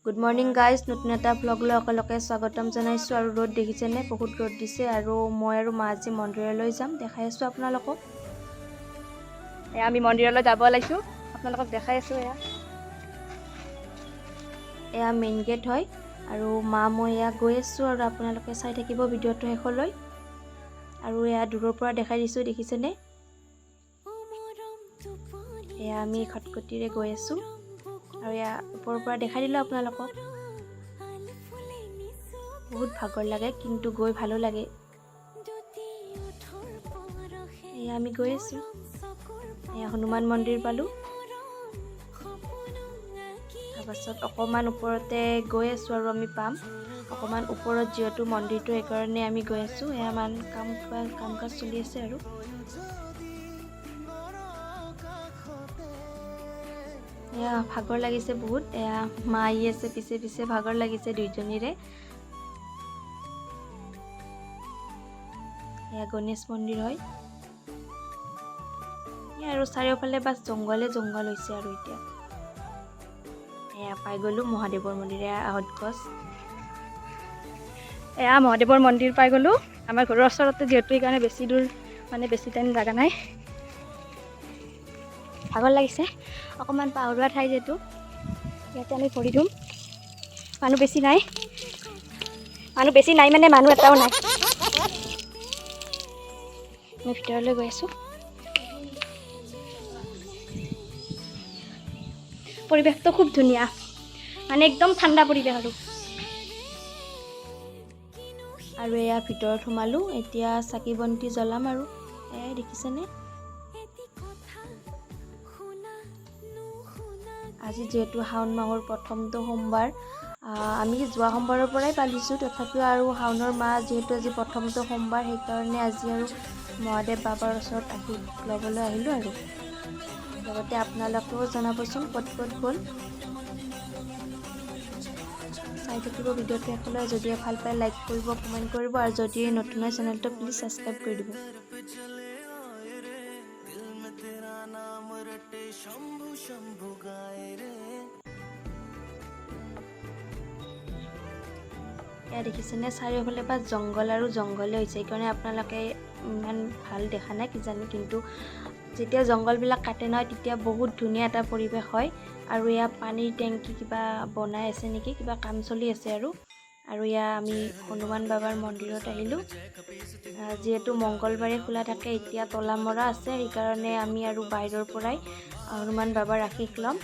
Good morning guys, নতুন এটা ব্লগলৈ সকলোকে স্বাগতম জনাইছোঁ। আৰু ৰ'দ দেখিছেনে, বহুত ৰ'দ দিছে। আৰু মই আৰু মা আজি মন্দিৰলৈ যাম, দেখাই আছোঁ আপোনালোকক। আমি মন্দিৰলৈ যাব ওলাইছোঁ, আপোনালোকক দেখাই আছোঁ। এয়া মেইন গেট হয়। আৰু মা মই এয়া গৈ আছোঁ, আৰু আপোনালোকে চাই থাকিব ভিডিঅ'টো শেষলৈ। আৰু এয়া দূৰৰ পৰা দেখাই দিছোঁ, দেখিছেনে। এয়া আমি খটখটিৰে গৈ আছোঁ, আৰু এয়া ওপৰৰ পৰা দেখাই দিলোঁ আপোনালোকক। বহুত ভাগৰ লাগে, কিন্তু গৈ ভালো লাগে। এয়া আমি গৈ আছোঁ। এয়া হনুমান মন্দিৰ পালোঁ। তাৰপাছত অকণমান ওপৰতে গৈ আছোঁ, আৰু আমি পাম অকণমান ওপৰত, যিহেতু মন্দিৰটো, সেইকাৰণে আমি গৈ আছোঁ। এয়া কাম কাজ চলি আছে। আৰু এয়া ভাগৰ লাগিছে বহুত। এয়া মা আহি আছে পিছে পিছে, ভাগৰ লাগিছে দুইজনীৰে। এয়া গণেশ মন্দিৰ হয়। আৰু চাৰিওফালে বাছ জংঘল হৈছে। আৰু এতিয়া এয়া পাই গ'লোঁ মহাদেৱৰ মন্দিৰ। এয়া আহঁত গছ। এয়া মহাদেৱৰ মন্দিৰ পাই গ'লোঁ। আমাৰ ঘৰৰ ওচৰতে যিহেতু, সেইকাৰণে বেছি দূৰ বেছি টাইম লগা নাই। ভাগৰ লাগিছে অকণমান, পাহৰুৱা ঠাই যিহেতু, ইয়াতে আমি ভৰি দিম। মানুহ বেছি নাই মানে মানুহ এটাও নাই। মই ভিতৰলৈ গৈ আছোঁ। পৰিৱেশটো খুব ধুনীয়া, মানে একদম ঠাণ্ডা পৰিৱেশ। আৰু এয়া ভিতৰত সোমালোঁ। এতিয়া চাকি বন্তি জ্বলাম। আৰু এয়াই দেখিছেনে, আজি যিহেতু শাওণ মাহৰ প্ৰথমটো সোমবাৰ। আমি যোৱা সোমবাৰৰ পৰাই পালিছোঁ, তথাপিও আৰু শাওণৰ মাহ যিহেতু আজি প্ৰথমটো সোমবাৰ, সেইকাৰণে আজি আৰু মহাদেৱ বাবাৰ ওচৰত আশীৰ্বাদ ল'বলৈ আহিলোঁ। আৰু লগতে আপোনালোকেও জনাবচোন ক'ত গ'ল। চাই থাকিব ভিডিঅ'টো শেষলৈ। যদিও ভাল পায় লাইক কৰিব, কমেণ্ট কৰিব, আৰু যদি নতুন হয় চেনেলটো প্লিজ ছাবস্ক্ৰাইব কৰি দিব। এয়া দেখিছেনে, চাৰিওফালে বা জংঘল আৰু জংঘলে হৈছে, সেইকাৰণে আপোনালোকে ইমান ভাল দেখা নাই কিজানি, কিন্তু যেতিয়া জংঘলবিলাক কাটে নহয়, তেতিয়া বহুত ধুনীয়া এটা পৰিৱেশ হয়। আৰু এয়া পানীৰ টেংকি কিবা বনাই আছে নেকি, কিবা কাম চলি আছে। আৰু এয়া আমি হনুমান বাবাৰ মন্দিৰত আহিলোঁ। যিহেতু মংগলবাৰে খোলা থাকে, এতিয়া তলা মৰা আছে, সেইকাৰণে আমি আৰু বাহিৰৰ পৰাই হনুমান বাবাৰ আশীষ ল'ম।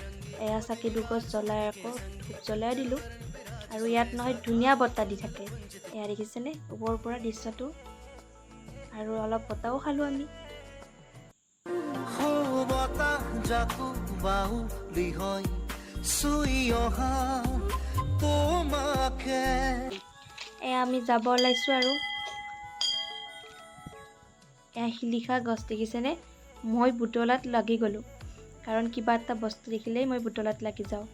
এয়া চাকি দুগছ জ্বলাই, আকৌ ধূপ জ্বলাই দিলোঁ। আৰু ইয়াত নহয়, ধুনীয়া বতাহ দি থাকে। এয়া দেখিছেনে ওপৰৰ পৰা দৃশ্যটো। আৰু অলপ বতাহও খালোঁ আমি। এয়া আমি যাব ওলাইছোঁ। আৰু এয়া শিলিখা গছ দেখিছেনে, মই বুটলাত লাগি গ'লোঁ, কাৰণ কিবা এটা বস্তু দেখিলেই মই বুটলাত লাগি যাওঁ।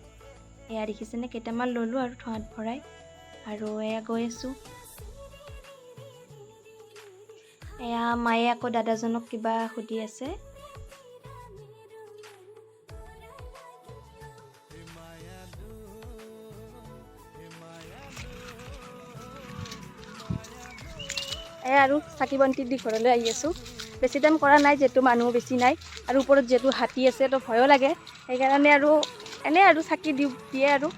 এয়া দেখিছেনে, কেইটামান ল'লোঁ আৰু ঠোঁৱাত ভৰাই। আৰু এয়া গৈ আছোঁ। এয়া মায়ে আকৌ দাদাজনক কিবা সুধি আছে। আৰু চাকি বন্তি দি ঘৰলৈ আহি আছোঁ। বেছি টাইম কৰা নাই, যিহেতু মানুহ বেছি নাই, আৰু ওপৰত যিহেতু হাতী আছে, তো ভয়ো লাগে। সেইকাৰণে আৰু এনেই আৰু চাকি দিয়ে আৰু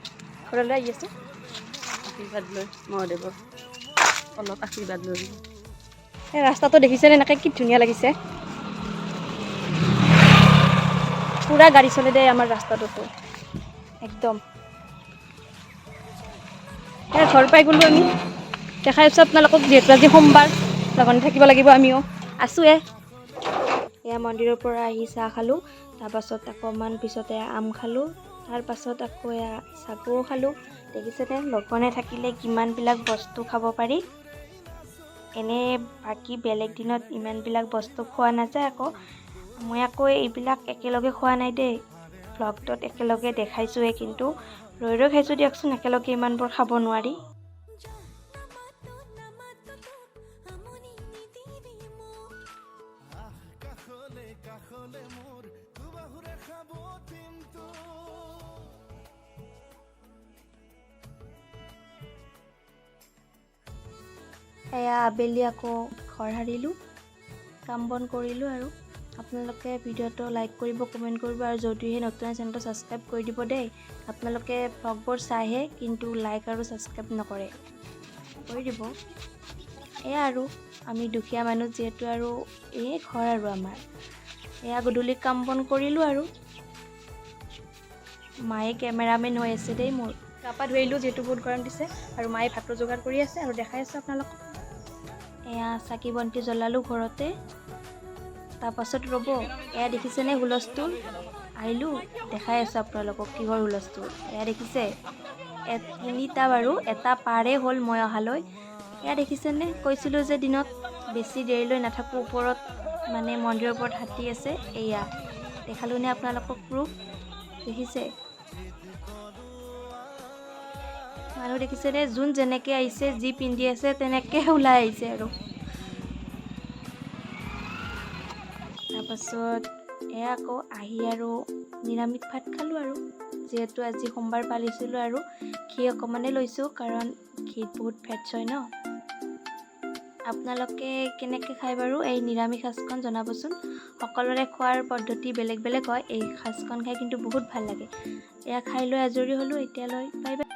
ঘৰলৈ আহি আছোঁ। আশীৰ্বাদ লৈ মহাদেৱৰ অলপ আশীৰ্বাদ লৈ। এই ৰাস্তাটো দেখিছেনে, এনেকৈ কি ধুনীয়া লাগিছে। পুৰা গাড়ী চলে দেই আমাৰ ৰাস্তাটোতো, একদম। ঘৰ পাই গ'লোঁ আমি। দেখাই আছোঁ আপোনালোকক, যিহেতু আজি সোমবাৰ, লগতে থাকিব লাগিব আমিও। আছোঁৱে। এয়া মন্দিৰৰ পৰা আহি চাহ খালোঁ। তাৰপাছত অকণমান পিছতে আম খালোঁ। তাৰপাছত আকৌ এয়া চাগুও খালোঁ। দেখিছেনে, লঘোণে থাকিলে কিমানবিলাক বস্তু খাব পাৰি। এনে বাকী বেলেগ দিনত ইমানবিলাক বস্তু খোৱা নাযায়। মই আকৌ এইবিলাক একেলগে খোৱা নাই দেই, ভ্লগটোত একেলগে দেখাইছোঁৱে, কিন্তু ৰৈ খাইছোঁ দিয়কচোন, একেলগে ইমানবোৰ খাব নোৱাৰি। এয়া আবেলি আকৌ ঘৰ সাৰিলোঁ, কাম বন কৰিলোঁ আৰু আপোনালোকে ভিডিঅ'টো লাইক কৰিব, কমেণ্ট কৰিব আৰু যদিহে নতুন চেনেলটো ছাবস্ক্ৰাইব কৰি দিব দেই। আপোনালোকে ভ্লগবোৰ চাইহে কিন্তু লাইক আৰু ছাবস্ক্ৰাইব নকৰে, কৰি দিব। এয়া আৰু আমি দুখীয়া মানুহ যিহেতু আৰু এই ঘৰ আৰু আমাৰ এয়া গধূলি কাম বন কৰিলোঁ আৰু মায়ে কেমেৰামেন হৈ আছে দেই মোৰ। গা পা ধুই আহিলোঁ যিহেতু বহুত গৰম দিছে, আৰু মায়ে ভাতৰ যোগাৰ কৰি আছে আৰু দেখাই আছোঁ আপোনালোকক। এয়া চাকি বন্তি জ্বলালোঁ ঘৰতে। তাৰপাছত ৰ'ব, এয়া দেখিছেনে হুলস্থুল? আহিলোঁ দেখাই আছোঁ আপোনালোকক কিহৰ হুলস্থুল। এয়া দেখিছে তিনিটা বাৰু, এটা পাৰে হ'ল মই অহালৈ। এয়া দেখিছেনে, কৈছিলোঁ যে দিনত বেছি দেৰিলৈ নাথাকোঁ, ওপৰত মানে মন্দিৰৰ ওপৰত হাতী আছে। এয়া দেখালোঁনে আপোনালোকক প্ৰুফ, দেখিছে? মানুহ দেখিছেনে, যোন যেনেকৈ আহিছে, যি পিন্ধি আছে তেনেকৈ ওলাই আহিছে আৰু। তাৰপাছত এয়া আকৌ আহি আৰু নিৰামিষ ভাত খালোঁ আৰু যিহেতু আজি সোমবাৰ পালিছিলোঁ আৰু ঘি অকণমানে লৈছোঁ কাৰণ ঘিত বহুত ফেটছ হয় ন। আপোনালোকে কেনেকৈ খায় বাৰু এই নিৰামিষ সাজকণ জনাবচোন। সকলোৰে খোৱাৰ পদ্ধতি বেলেগ বেলেগ হয়, এই সাজকণ খাই কিন্তু বহুত ভাল লাগে। এয়া খাই লৈ আজৰি হ'লোঁ, এতিয়ালৈ বাই বাই।